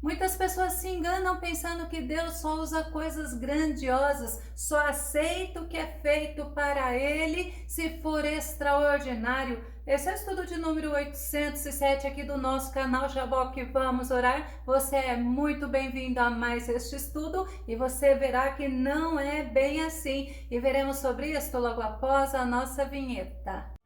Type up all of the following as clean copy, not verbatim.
Muitas pessoas se enganam pensando que Deus só usa coisas grandiosas, só aceita o que é feito para Ele se for extraordinário. Esse é o estudo de número 807 aqui do nosso canal Jaboque Vamos Orar. Você é muito bem-vindo a mais este estudo e você verá que não é bem assim. E veremos sobre isso logo após a nossa vinheta.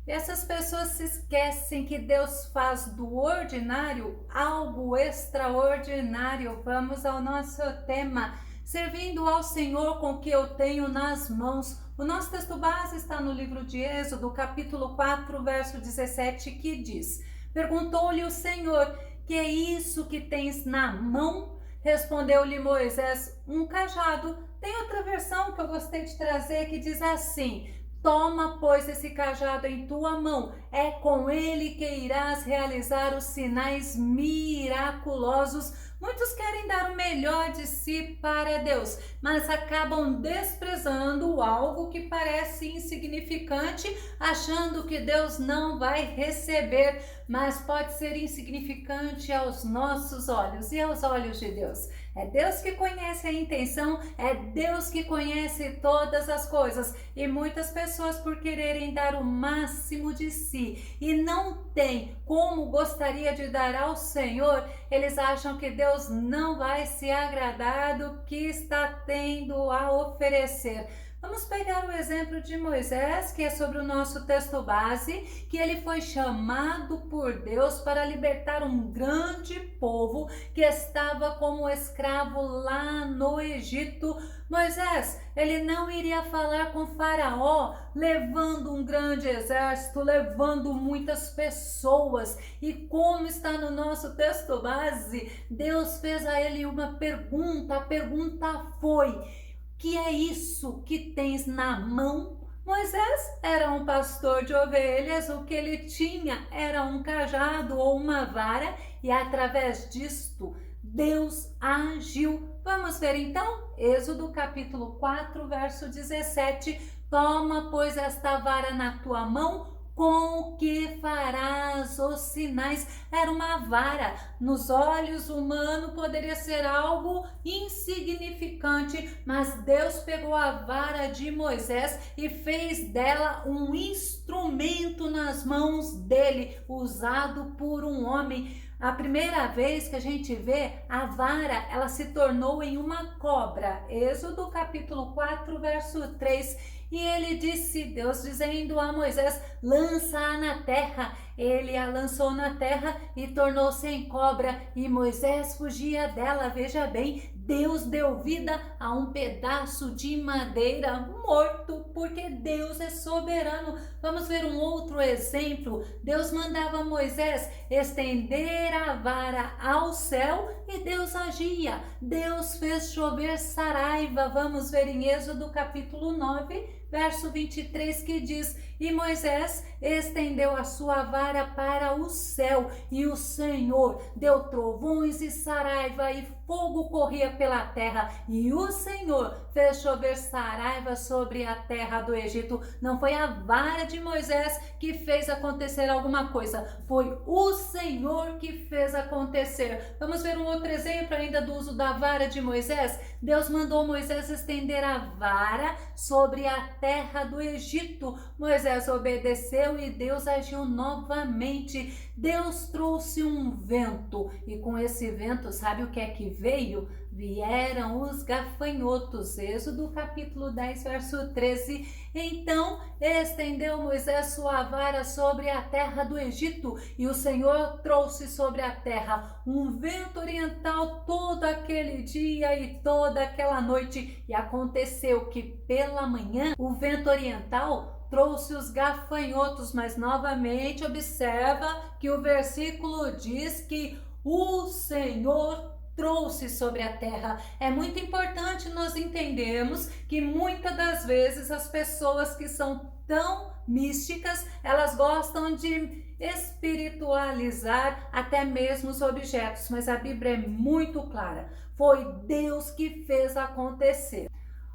Essas pessoas se esquecem que Deus faz do ordinário algo extraordinário. Vamos ao nosso tema, servindo ao Senhor com o que eu tenho nas mãos. O nosso texto base está no livro de Êxodo, capítulo 4, verso 17, que diz: Perguntou-lhe o Senhor, que é isso que tens na mão? Respondeu-lhe Moisés, um cajado. Tem outra versão que eu gostei de trazer que diz assim: Toma, pois, esse cajado em tua mão, é com ele que irás realizar os sinais miraculosos. Muitos querem dar o melhor de si para Deus, mas acabam desprezando algo que parece insignificante, achando que Deus não vai receber, mas pode ser insignificante aos nossos olhos e aos olhos de Deus. É Deus que conhece a intenção, é Deus que conhece todas as coisas. E muitas pessoas, por quererem dar o máximo de si e não tem como gostaria de dar ao Senhor, eles acham que Deus não vai se agradar do que está tendo a oferecer. Vamos pegar o exemplo de Moisés, que é sobre o nosso texto base, que ele foi chamado por Deus para libertar um grande povo que estava como escravo lá no Egito. Moisés, ele não iria falar com Faraó, levando um grande exército, levando muitas pessoas. E como está no nosso texto base, Deus fez a ele uma pergunta. A pergunta foi: que é isso que tens na mão? Moisés era um pastor de ovelhas, o que ele tinha era um cajado ou uma vara, e através disto Deus agiu. Vamos ver então, Êxodo capítulo 4, verso 17. Toma, pois, esta vara na tua mão, com o que farás os sinais. Era uma vara. Nos olhos humanos poderia ser algo insignificante, mas Deus pegou a vara de Moisés e fez dela um instrumento nas mãos dele, usado por um homem. A primeira vez que a gente vê a vara, ela se tornou em uma cobra. Êxodo capítulo 4, verso 3. E ele disse, Deus dizendo a Moisés, lança-a na terra. Ele a lançou na terra e tornou-se em cobra, e Moisés fugia dela. Veja bem, Deus deu vida a um pedaço de madeira morto, porque Deus é soberano. Vamos ver um outro exemplo. Deus mandava Moisés estender a vara ao céu e Deus agia. Deus fez chover saraiva. Vamos ver em Êxodo capítulo 9, verso 23, que diz: E Moisés estendeu a sua vara para o céu, e o Senhor deu trovões e saraiva, e fogo corria pela terra, e o Senhor fez chover saraiva sobre a terra do Egito. Não foi a vara de Moisés que fez acontecer alguma coisa, foi o Senhor que fez acontecer. Vamos ver um outro exemplo ainda do uso da vara de Moisés. Deus mandou Moisés estender a vara sobre a terra do Egito. Moisés obedeceu e Deus agiu novamente. Deus trouxe um vento, e com esse vento, sabe o que é que veio? Vieram os gafanhotos. Êxodo capítulo 10, verso 13. Então estendeu Moisés sua vara sobre a terra do Egito, e o Senhor trouxe sobre a terra um vento oriental todo aquele dia e toda aquela noite. E aconteceu que pela manhã o vento oriental trouxe os gafanhotos, mas novamente observa que o versículo diz que o Senhor trouxe sobre a terra. É muito importante nós entendermos que muitas das vezes as pessoas que são tão místicas, elas gostam de espiritualizar até mesmo os objetos, mas a Bíblia é muito clara. Foi Deus que fez acontecer.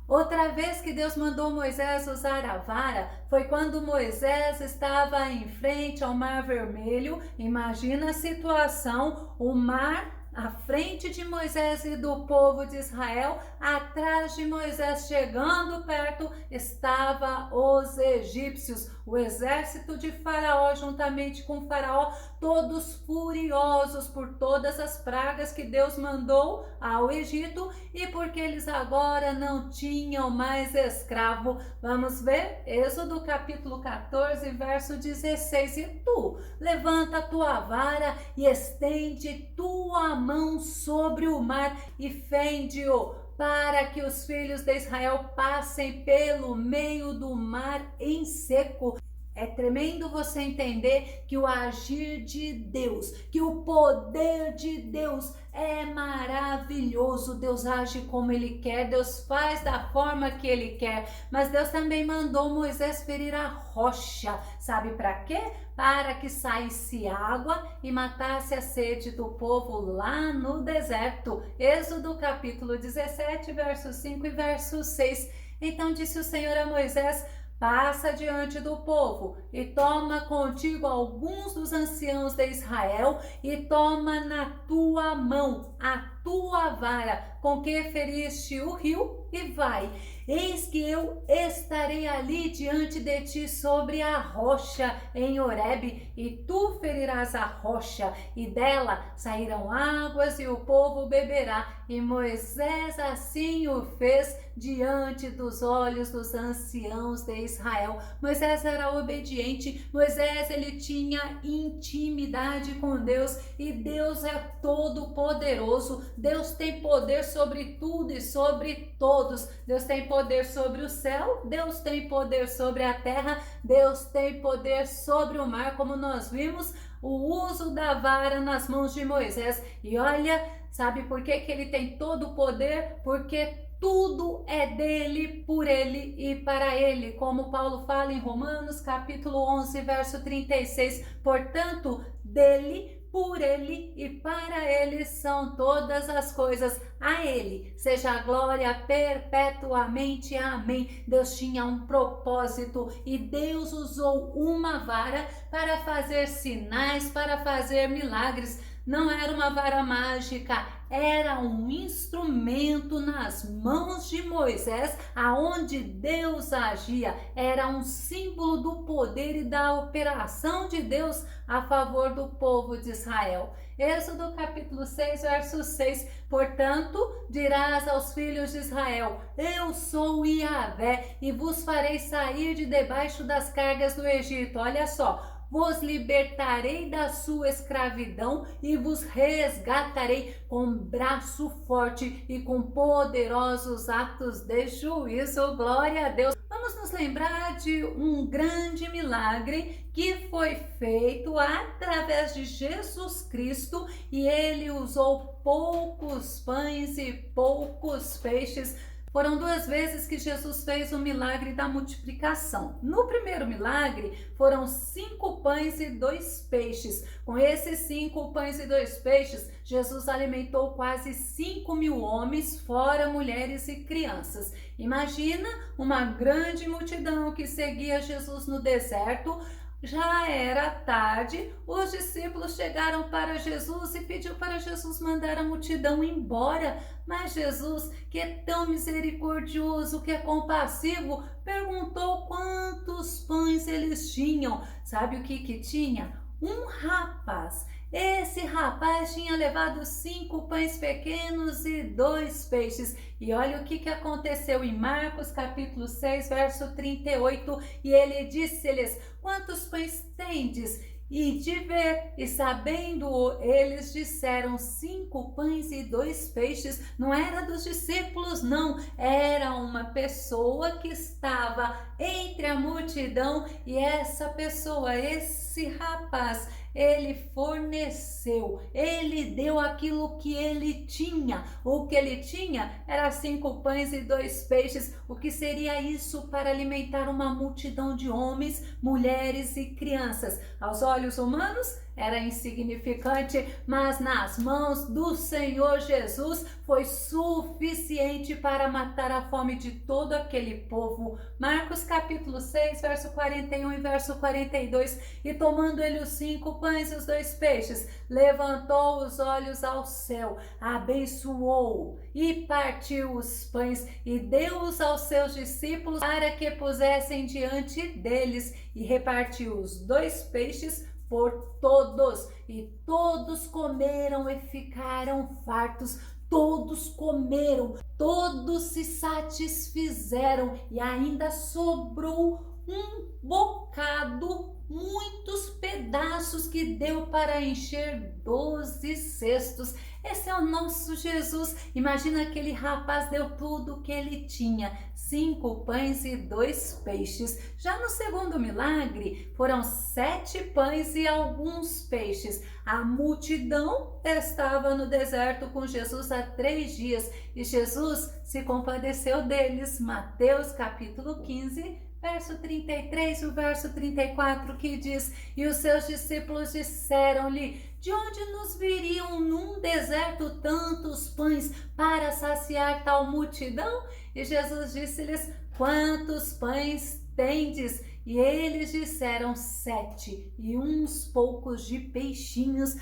Outra vez que Deus mandou Moisés usar a vara foi quando Moisés estava em frente ao Mar Vermelho. Imagina a situação, o mar à frente de Moisés e do povo de Israel, atrás de Moisés, chegando perto, estava os egípcios, o exército de Faraó, juntamente com Faraó, todos furiosos por todas as pragas que Deus mandou ao Egito e porque eles agora não tinham mais escravo. Vamos ver? Êxodo capítulo 14, verso 16. E tu, levanta a tua vara e estende tua mão sobre o mar e fende-o, para que os filhos de Israel passem pelo meio do mar em seco. É tremendo você entender que o agir de Deus, que o poder de Deus é maravilhoso. Deus age como Ele quer, Deus faz da forma que Ele quer. Mas Deus também mandou Moisés ferir a rocha. Sabe para quê? Para que saísse água e matasse a sede do povo lá no deserto. Êxodo capítulo 17, verso 5 e verso 6. Então disse o Senhor a Moisés: passa diante do povo e toma contigo alguns dos anciãos de Israel e toma na tua mão a tua vara com que feriste o rio e vai. Eis que eu estarei ali diante de ti sobre a rocha em Horebe, e tu ferirás a rocha, e dela sairão águas, e o povo beberá. E Moisés assim o fez diante dos olhos dos anciãos de Israel. Moisés era obediente, Moisés ele tinha intimidade com Deus, e Deus é todo poderoso. Deus tem poder sobre tudo e sobre todos. Deus tem poder sobre o céu, Deus tem poder sobre a terra, Deus tem poder sobre o mar, como nós vimos o uso da vara nas mãos de Moisés. E olha, sabe por que ele tem todo o poder? Porque tudo é dele, por ele e para ele, como Paulo fala em Romanos capítulo 11, verso 36. Portanto, dele, por ele e para ele são todas as coisas. A ele seja a glória perpetuamente. Amém. Deus tinha um propósito e Deus usou uma vara para fazer sinais, para fazer milagres. Não era uma vara mágica, era um instrumento nas mãos de Moisés, aonde Deus agia. Era um símbolo do poder e da operação de Deus a favor do povo de Israel. Êxodo capítulo 6, verso 6. Portanto, dirás aos filhos de Israel: eu sou Yahvé, e vos farei sair de debaixo das cargas do Egito. Olha só. Vos libertarei da sua escravidão e vos resgatarei com braço forte e com poderosos atos de juízo. Glória a Deus. Vamos nos lembrar de um grande milagre que foi feito através de Jesus Cristo, e ele usou poucos pães e poucos peixes. Foram 2 vezes que Jesus fez o milagre da multiplicação. No primeiro milagre, foram 5 pães e 2 peixes. Com esses 5 pães e 2 peixes, Jesus alimentou quase 5.000 homens, fora mulheres e crianças. Imagina uma grande multidão que seguia Jesus no deserto. Já era tarde, os discípulos chegaram para Jesus e pediu para Jesus mandar a multidão embora. Mas Jesus, que é tão misericordioso, que é compassivo, perguntou quantos pães eles tinham. Sabe o que tinha? Um rapaz. Esse rapaz tinha levado 5 pães pequenos e 2 peixes. E olha o que aconteceu em Marcos capítulo 6, verso 38. E ele disse-lhes: quantos pães tendes? E de ver, e sabendo-o, eles disseram: 5 pães e 2 peixes. Não era dos discípulos, não. Era uma pessoa que estava entre a multidão. E essa pessoa, esse rapaz, ele forneceu, ele deu aquilo que ele tinha. O que ele tinha era 5 pães e 2 peixes. O que seria isso para alimentar uma multidão de homens, mulheres e crianças? Aos olhos humanos, era insignificante, mas nas mãos do Senhor Jesus foi suficiente para matar a fome de todo aquele povo. Marcos capítulo 6, verso 41 e verso 42. E tomando ele os 5 pães e os 2 peixes, levantou os olhos ao céu, abençoou e partiu os pães e deu-os aos seus discípulos para que pusessem diante deles, e repartiu os 2 peixes por todos, e todos comeram e ficaram fartos. Todos comeram, todos se satisfizeram, e ainda sobrou um bocado, muitos pedaços, que deu para encher 12 cestos. Esse é o nosso Jesus. Imagina, aquele rapaz deu tudo o que ele tinha, 5 pães e 2 peixes. Já no segundo milagre, foram 7 pães e alguns peixes. A multidão estava no deserto com Jesus há 3 dias e Jesus se compadeceu deles. Mateus capítulo 15, verso 33 e o verso 34, que diz: e os seus discípulos disseram-lhe: de onde nos viriam num deserto tantos pães para saciar tal multidão? E Jesus disse-lhes: quantos pães tendes? E eles disseram: 7, e uns poucos de peixinhos.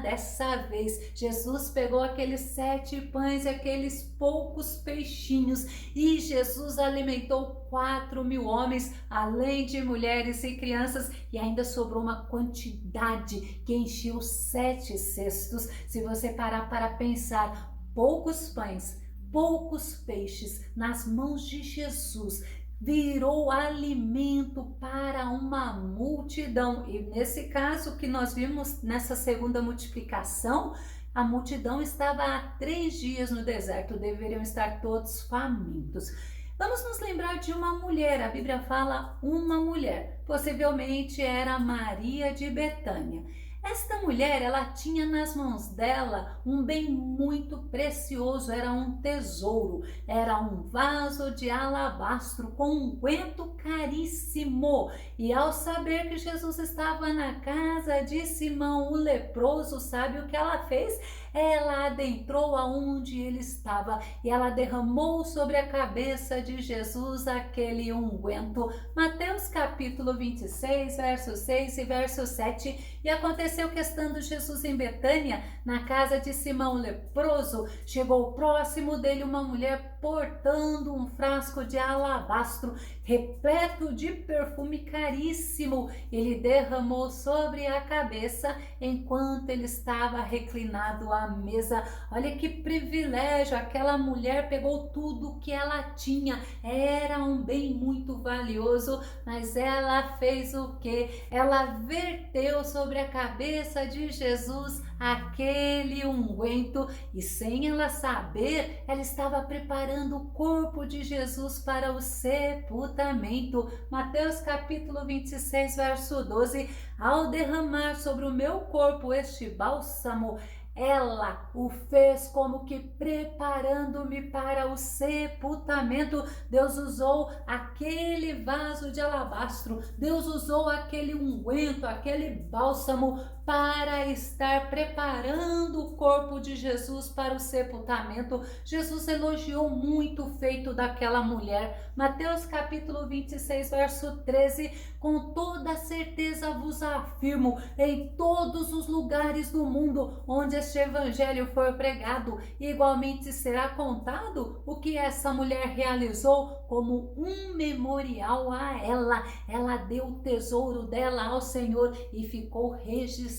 Dessa vez Jesus pegou aqueles 7 pães e aqueles poucos peixinhos, e Jesus alimentou 4.000 homens, além de mulheres e crianças, e ainda sobrou uma quantidade que encheu 7 cestos. Se você parar para pensar, poucos pães, poucos peixes nas mãos de Jesus virou alimento para uma multidão. E nesse caso que nós vimos nessa segunda multiplicação, a multidão estava há 3 dias no deserto, deveriam estar todos famintos. Vamos nos lembrar de uma mulher, a Bíblia fala uma mulher, possivelmente era Maria de Betânia. Esta mulher, ela tinha nas mãos dela um bem muito precioso, era um tesouro, era um vaso de alabastro com unguento caríssimo. E ao saber que Jesus estava na casa de Simão o leproso, sabe o que ela fez? Ela adentrou aonde ele estava e ela derramou sobre a cabeça de Jesus aquele unguento. Mateus capítulo 26, verso 6 e verso 7. E aconteceu que, estando Jesus em Betânia, na casa de Simão o leproso, chegou próximo dele uma mulher portando um frasco de alabastro repleto de perfume caríssimo. Ele derramou sobre a cabeça enquanto ele estava reclinado à mesa. Olha que privilégio! Aquela mulher pegou tudo que ela tinha, era um bem muito valioso, mas ela fez o quê? Ela verteu sobre a cabeça de Jesus aquele unguento, e sem ela saber, ela estava preparando o corpo de Jesus para o sepultamento. Mateus capítulo 26, verso 12. Ao derramar sobre o meu corpo este bálsamo, ela o fez como que preparando-me para o sepultamento. Deus usou aquele vaso de alabastro, Deus usou aquele unguento, aquele bálsamo para estar preparando o corpo de Jesus para o sepultamento. Jesus elogiou muito o feito daquela mulher. Mateus capítulo 26, verso 13. Com toda certeza vos afirmo, em todos os lugares do mundo onde este evangelho for pregado, igualmente será contado o que essa mulher realizou como um memorial a ela. Ela deu o tesouro dela ao Senhor e ficou registrado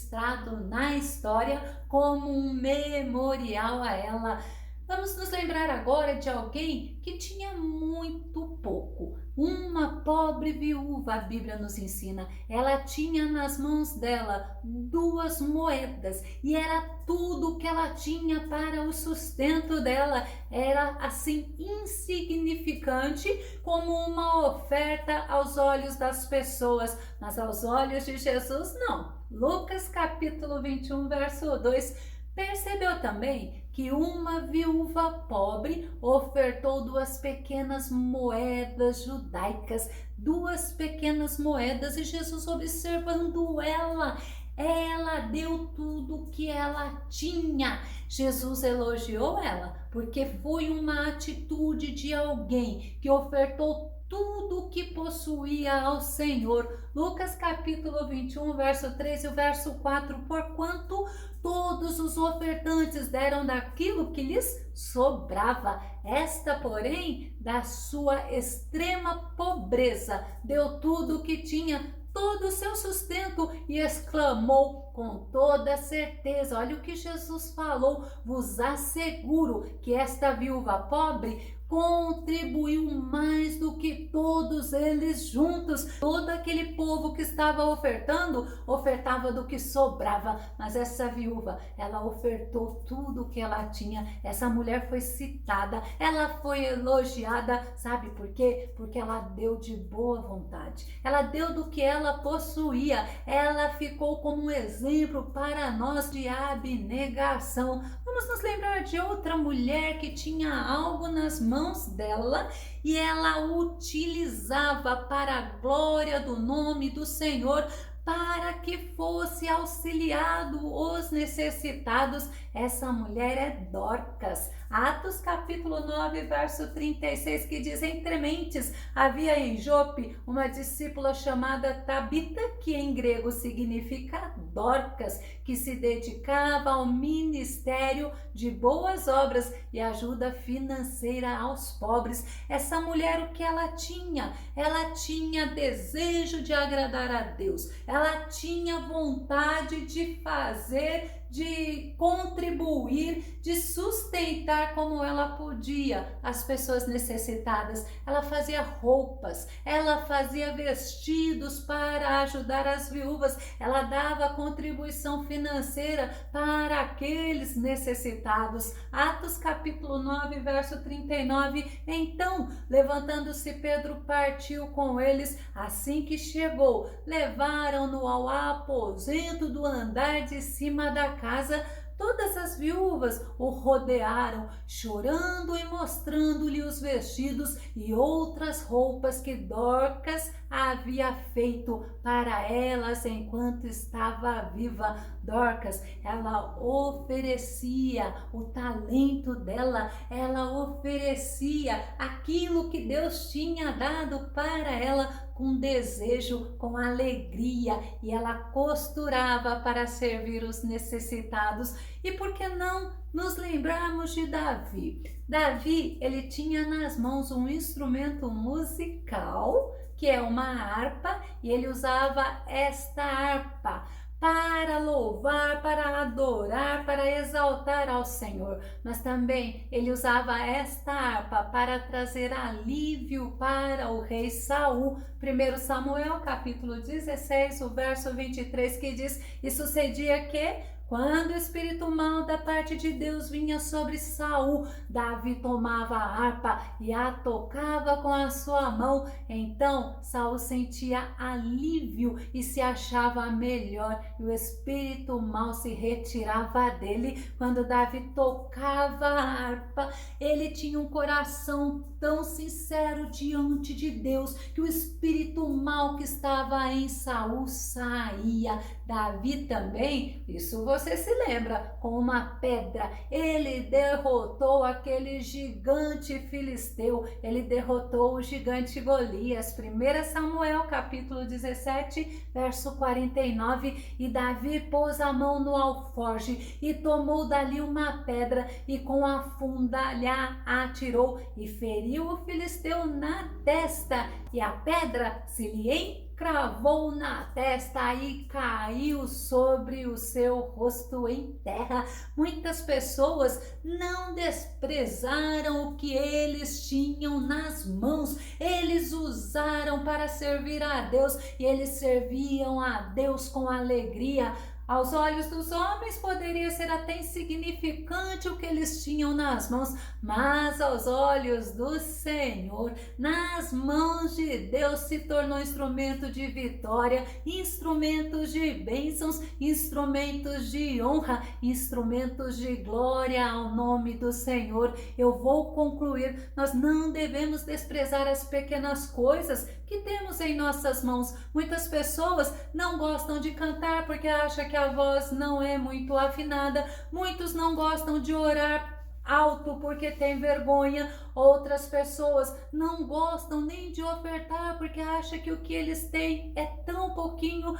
na história como um memorial a ela. Vamos nos lembrar agora de alguém que tinha muito pouco. Uma pobre viúva, a Bíblia nos ensina. Ela tinha nas mãos dela 2 moedas e era tudo que ela tinha para o sustento dela. Era assim insignificante como uma oferta aos olhos das pessoas, mas aos olhos de Jesus não. Lucas capítulo 21, verso 2. Percebeu também que uma viúva pobre ofertou 2 pequenas moedas judaicas, 2 pequenas moedas, e Jesus, observando ela ela deu tudo o que ela tinha. Jesus elogiou ela porque foi uma atitude de alguém que ofertou tudo o que possuía ao Senhor. Lucas capítulo 21, verso 3 e o verso 4. Porquanto todos os ofertantes deram daquilo que lhes sobrava. Esta, porém, da sua extrema pobreza, deu tudo o que tinha, todo o seu sustento, e exclamou com toda certeza: olha o que Jesus falou, vos asseguro que esta viúva pobre contribuiu mais do que todos eles juntos. Todo aquele povo que estava ofertando, ofertava do que sobrava, mas essa viúva, ela ofertou tudo o que ela tinha. Essa mulher foi citada, ela foi elogiada, sabe por quê? Porque ela deu de boa vontade, ela deu do que ela possuía, ela ficou como um exemplo para nós de abnegação. Vamos nos lembrar de outra mulher que tinha algo nas mãos dela e ela utilizava para a glória do nome do Senhor, para que fosse auxiliado os necessitados. Essa mulher é Dorcas. Atos capítulo 9, verso 36, que diz: entre mentes havia em Jope uma discípula chamada Tabita, que em grego significa Dorcas, que se dedicava ao ministério de boas obras e ajuda financeira aos pobres. Essa mulher, o que ela tinha? Ela tinha desejo de agradar a Deus, ela tinha vontade de fazer, de contribuir, de sustentar como ela podia as pessoas necessitadas. Ela fazia roupas, ela fazia vestidos para ajudar as viúvas, ela dava contribuição financeira para aqueles necessitados. Atos capítulo 9, verso 39. Então, levantando-se, Pedro partiu com eles. Assim que chegou, levaram-no ao aposento do andar de cima da casa. Todas as viúvas o rodearam, chorando e mostrando-lhe os vestidos e outras roupas que Dorcas havia feito para elas enquanto estava viva. Dorcas, ela oferecia o talento dela, ela oferecia aquilo que Deus tinha dado para ela com desejo, com alegria, e ela costurava para servir os necessitados. E por que não nos lembrarmos de Davi? Davi, ele tinha nas mãos um instrumento musical, que é uma harpa, e ele usava esta harpa para louvar, para adorar, para exaltar ao Senhor. Mas também ele usava esta harpa para trazer alívio para o rei Saul. 1 Samuel capítulo 16, o verso 23, que diz: e sucedia que, quando o espírito mau da parte de Deus vinha sobre Saul, Davi tomava a harpa e a tocava com a sua mão. Então Saul sentia alívio e se achava melhor, e o espírito mau se retirava dele. Quando Davi tocava a harpa, ele tinha um coração tão sincero diante de Deus que o espírito mau que estava em Saul saía. Davi também, isso você se lembra, com uma pedra, ele derrotou aquele gigante filisteu, ele derrotou o gigante Golias. 1 Samuel capítulo 17, verso 49, e Davi pôs a mão no alforje e tomou dali uma pedra e com a funda lhe atirou e feriu o filisteu na testa, e a pedra se lhe cravou na testa e caiu sobre o seu rosto em terra. Muitas pessoas não desprezaram o que eles tinham nas mãos, eles usaram para servir a Deus e eles serviam a Deus com alegria. Aos olhos dos homens poderia ser até insignificante o que eles tinham nas mãos, mas aos olhos do Senhor, nas mãos de Deus, se tornou instrumento de vitória, instrumentos de bênçãos, instrumentos de honra, instrumentos de glória ao nome do Senhor. Eu vou concluir, nós não devemos desprezar as pequenas coisas que temos em nossas mãos. Muitas pessoas não gostam de cantar porque acham que a voz não é muito afinada, muitos não gostam de orar alto porque tem vergonha, outras pessoas não gostam nem de ofertar porque acham que o que eles têm é tão pouquinho.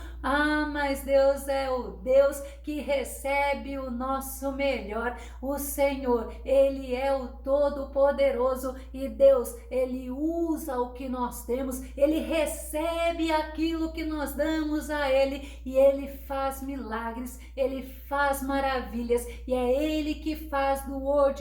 Mas Deus é o Deus que recebe o nosso melhor. O Senhor, Ele é o Todo-Poderoso e Deus, Ele usa o que nós temos, Ele recebe aquilo que nós damos a Ele e Ele faz milagres, Ele faz maravilhas e é Ele que faz do ordinário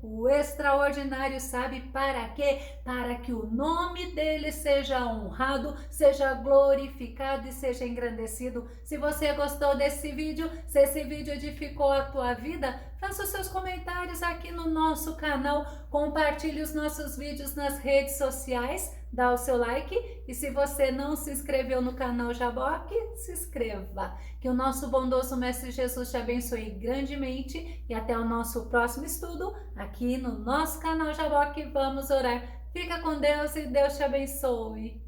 o extraordinário, sabe para quê? Para que o nome dele seja honrado, seja glorificado e seja engrandecido. Se você gostou desse vídeo, se esse vídeo edificou a tua vida, faça os seus comentários aqui no nosso canal, compartilhe os nossos vídeos nas redes sociais, dá o seu like e se você não se inscreveu no canal Jaboque, se inscreva. Que o nosso bondoso Mestre Jesus te abençoe grandemente e até o nosso próximo estudo aqui no nosso canal Jaboque. Vamos orar. Fica com Deus e Deus te abençoe.